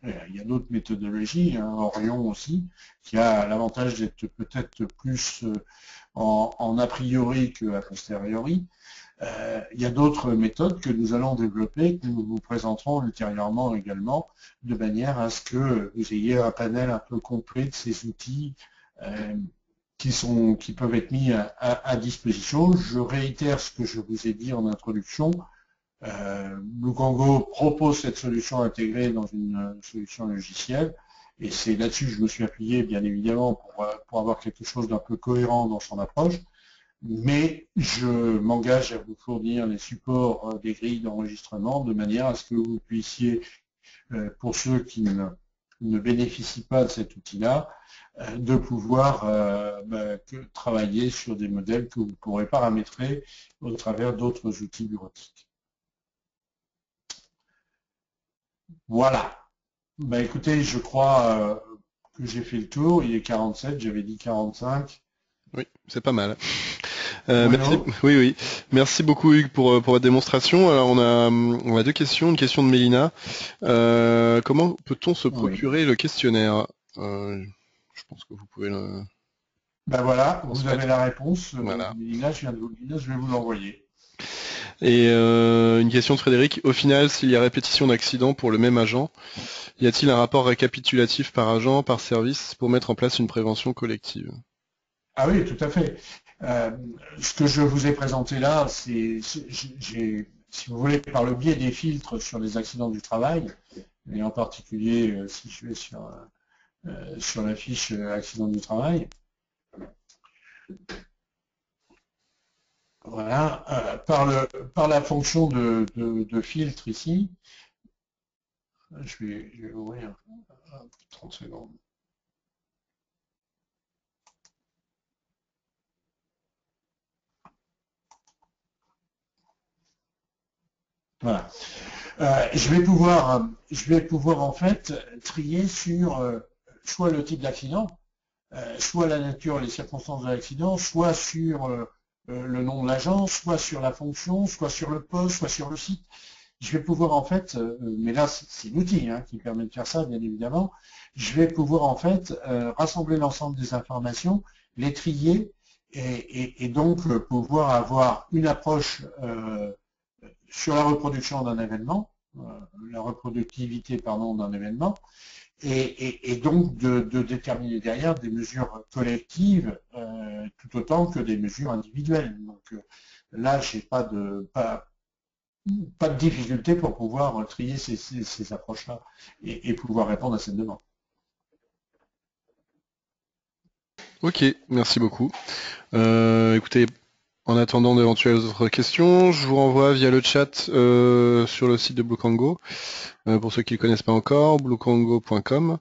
Il y a d'autres méthodologies, hein, Orion aussi, qui a l'avantage d'être peut-être plus en a priori qu'à posteriori. Il y a d'autres méthodes que nous allons développer, que nous vous présenterons ultérieurement également, de manière à ce que vous ayez un panel un peu complet de ces outils qui peuvent être mis à disposition. Je réitère ce que je vous ai dit en introduction. BlueCongo propose cette solution intégrée dans une solution logicielle, et c'est là-dessus que je me suis appuyé, bien évidemment, pour avoir quelque chose d'un peu cohérent dans son approche. Mais je m'engage à vous fournir les supports des grilles d'enregistrement de manière à ce que vous puissiez, pour ceux qui ne bénéficient pas de cet outil-là, de pouvoir travailler sur des modèles que vous pourrez paramétrer au travers d'autres outils bureautiques. Voilà. Écoutez, je crois que j'ai fait le tour. Il est 47, j'avais dit 45. Oui, c'est pas mal. Merci, Bueno, oui, oui. Merci beaucoup Hugues pour votre démonstration. Alors on a deux questions. Une question de Mélina. Comment peut-on se oui. procurer le questionnaire? Je pense que vous pouvez le Ben voilà, vous avez transmettre. la réponse. Voilà. Mélina, je viens de vous le dire, je vais vous l'envoyer. Et une question de Frédéric. Au final, s'il y a répétition d'accidents pour le même agent, y a-t-il un rapport récapitulatif par agent, par service, pour mettre en place une prévention collective? Ah oui, tout à fait. Euh, Ce que je vous ai présenté là, si vous voulez, par le biais des filtres sur les accidents du travail, et en particulier si je vais sur la fiche accident du travail, voilà, par la fonction de filtre ici, je vais ouvrir 30 secondes. Voilà. Je vais pouvoir en fait trier sur soit le type d'accident, soit la nature et les circonstances de l'accident, soit sur le nom de l'agent, soit sur la fonction, soit sur le poste, soit sur le site. Je vais pouvoir en fait, mais là c'est l'outil hein, qui permet de faire ça bien évidemment, je vais pouvoir en fait rassembler l'ensemble des informations, les trier et donc pouvoir avoir une approche sur la reproduction d'un événement, la reproductivité pardon d'un événement, et donc de déterminer derrière des mesures collectives tout autant que des mesures individuelles. Donc là, j'ai pas de difficulté pour pouvoir trier ces approches-là et pouvoir répondre à cette demande. Ok, merci beaucoup. Écoutez, en attendant d'éventuelles autres questions, je vous renvoie via le chat sur le site de Bluekango, pour ceux qui ne le connaissent pas encore, bluekango.com,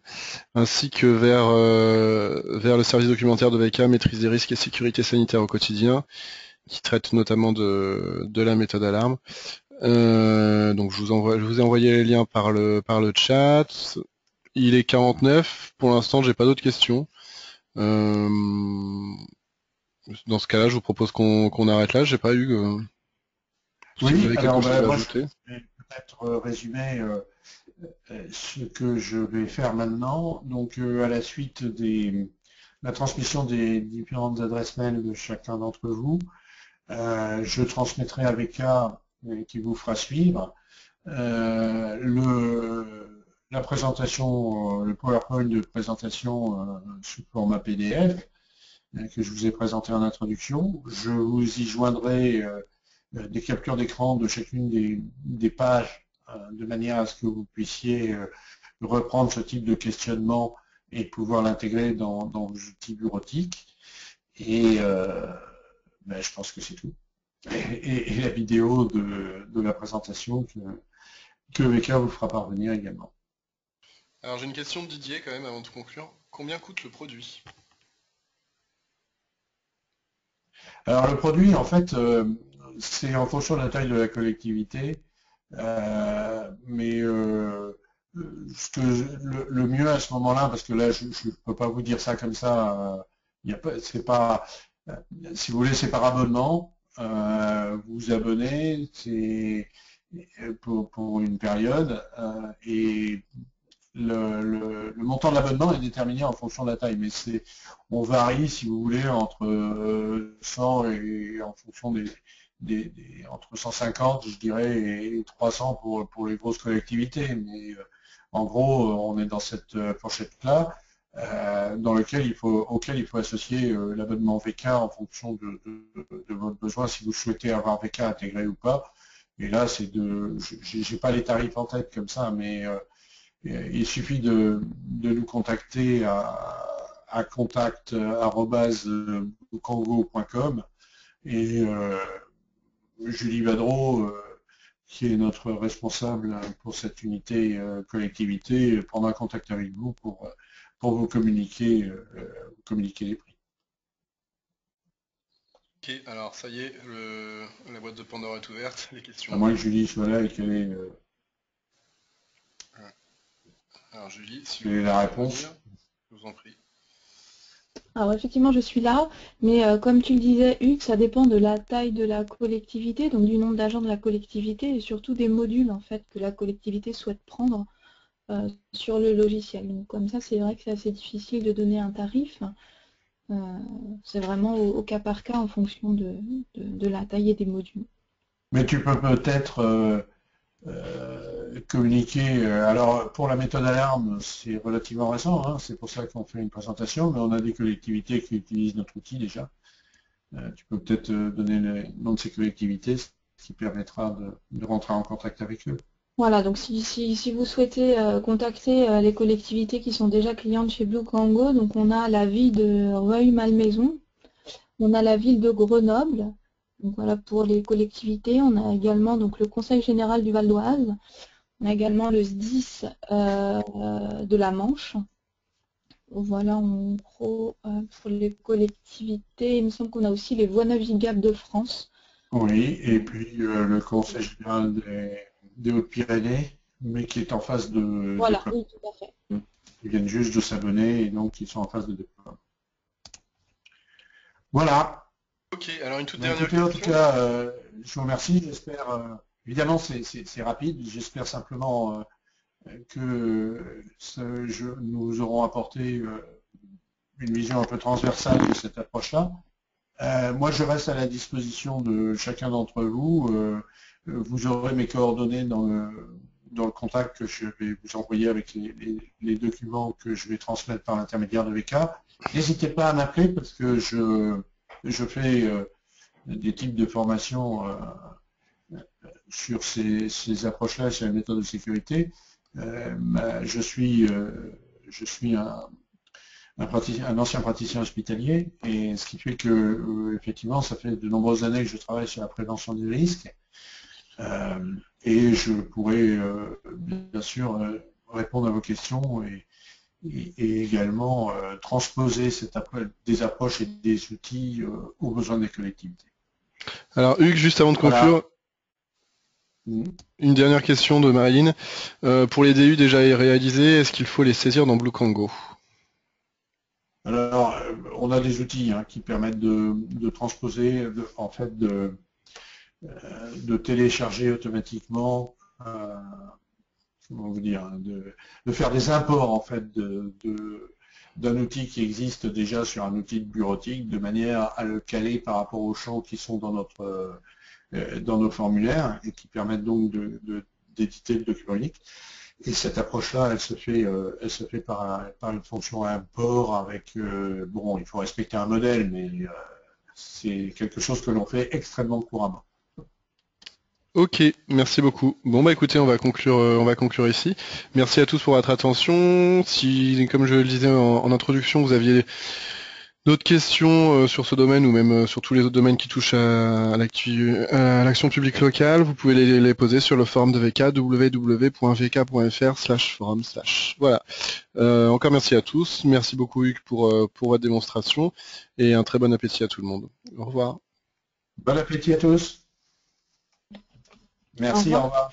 ainsi que vers le service documentaire de VK, maîtrise des risques et sécurité sanitaire au quotidien, qui traite notamment de la méthode alarme. Donc je vous ai envoyé les liens par le chat. Il est 49. Pour l'instant, j'ai pas d'autres questions. Euh, Dans ce cas-là, je vous propose qu'on arrête là. J'ai pas eu. Si vous Oui, avez quelque alors chose ben, à moi je ajouter. vais peut-être résumer ce que je vais faire maintenant. Donc à la suite de la transmission des différentes adresses mail de chacun d'entre vous, je transmettrai à VK qui vous fera suivre la présentation, le PowerPoint de présentation sous format PDF que je vous ai présenté en introduction. Je vous y joindrai des captures d'écran de chacune des pages de manière à ce que vous puissiez reprendre ce type de questionnement et pouvoir l'intégrer dans vos outils bureautiques. Et ben, je pense que c'est tout. Et la vidéo de la présentation que VK vous fera parvenir également. Alors j'ai une question de Didier quand même avant de conclure. Combien coûte le produit? Alors le produit, en fait, c'est en fonction de la taille de la collectivité, mais le mieux à ce moment-là, parce que là je ne peux pas vous dire ça comme ça, y a pas, c'est pas, euh, si vous voulez, c'est par abonnement. Vous vous abonnez, c'est pour une période, et le montant de l'abonnement est déterminé en fonction de la taille, mais on varie, si vous voulez, entre 100 et en fonction entre 150, je dirais, et 300 pour les grosses collectivités. Mais en gros, on est dans cette fourchette-là, auquel il faut associer l'abonnement VK en fonction de votre besoin, si vous souhaitez avoir VK intégré ou pas. Et là, j'ai pas les tarifs en tête comme ça, mais il suffit de nous contacter à contact@congo.com et Julie Vadreau, qui est notre responsable pour cette unité collectivité, prendra contact avec vous pour vous communiquer les prix. Ok, alors ça y est, la boîte de Pandore est ouverte. Les questions À moins que arrivent. Julie soit là et Alors Julie, si vous qu'elle ait voulez la intervenir, réponse. je vous en prie. Alors effectivement, je suis là, mais comme tu le disais, Hugues, ça dépend de la taille de la collectivité, donc du nombre d'agents de la collectivité et surtout des modules en fait que la collectivité souhaite prendre sur le logiciel. Donc comme ça, c'est vrai que c'est assez difficile de donner un tarif. Euh, c'est vraiment au cas par cas en fonction de la taille et des modules. Mais tu peux peut-être communiquer. Alors, pour la méthode alarme, c'est relativement récent, hein, c'est pour ça qu'on fait une présentation, mais on a des collectivités qui utilisent notre outil déjà. Tu peux peut-être donner le nom de ces collectivités, ce qui permettra de rentrer en contact avec eux. Voilà, donc si vous souhaitez contacter les collectivités qui sont déjà clientes chez Blue Congo, donc on a la ville de Rueil-Malmaison, on a la ville de Grenoble, donc voilà pour les collectivités, on a également donc le Conseil général du Val d'Oise, on a également le SDIS de la Manche. Voilà en gros pour les collectivités. Il me semble qu'on a aussi les voies navigables de France. Oui, et puis le Conseil général des Hautes-Pyrénées, mais qui est en phase de Voilà, déploiement. oui, tout à fait. Ils viennent juste de s'abonner et donc ils sont en phase de déploiement. Voilà. Ok, alors une toute Ben, dernière écoutez, en tout question. cas, je vous remercie. J'espère, évidemment, c'est rapide. J'espère simplement que nous aurons apporté une vision un peu transversale de cette approche-là. Moi, je reste à la disposition de chacun d'entre vous. Vous aurez mes coordonnées dans le contact que je vais vous envoyer avec les documents que je vais transmettre par l'intermédiaire de VK. N'hésitez pas à m'appeler parce que je fais des types de formation sur ces approches-là, sur les méthodes de sécurité. Je suis un ancien praticien hospitalier, et ce qui fait que, effectivement, ça fait de nombreuses années que je travaille sur la prévention des risques, et je pourrais, bien sûr, répondre à vos questions et également transposer des approches et des outils aux besoins des collectivités. Alors Hugues, juste avant de Voilà. conclure, une dernière question de Marilyn. Pour les DU déjà réalisés, est-ce qu'il faut les saisir dans Blue Congo? Alors, on a des outils qui permettent de transposer, en fait, de télécharger automatiquement, comment vous dire, de faire des imports en fait d'un outil qui existe déjà sur un outil de bureautique, de manière à le caler par rapport aux champs qui sont dans nos formulaires et qui permettent donc d'éditer le document unique. Et cette approche-là, elle se fait par une fonction import avec, bon, il faut respecter un modèle, mais c'est quelque chose que l'on fait extrêmement couramment. Ok, merci beaucoup. Bon bah écoutez, on va conclure ici. Merci à tous pour votre attention. Si, comme je le disais en introduction, vous aviez d'autres questions sur ce domaine ou même sur tous les autres domaines qui touchent à l'action publique locale, vous pouvez les poser sur le forum de VK, www.vk.fr/forum/. Voilà. Encore merci à tous. Merci beaucoup Hugues pour votre démonstration et un très bon appétit à tout le monde. Au revoir. Bon appétit à tous. Au Merci, au revoir. revoir.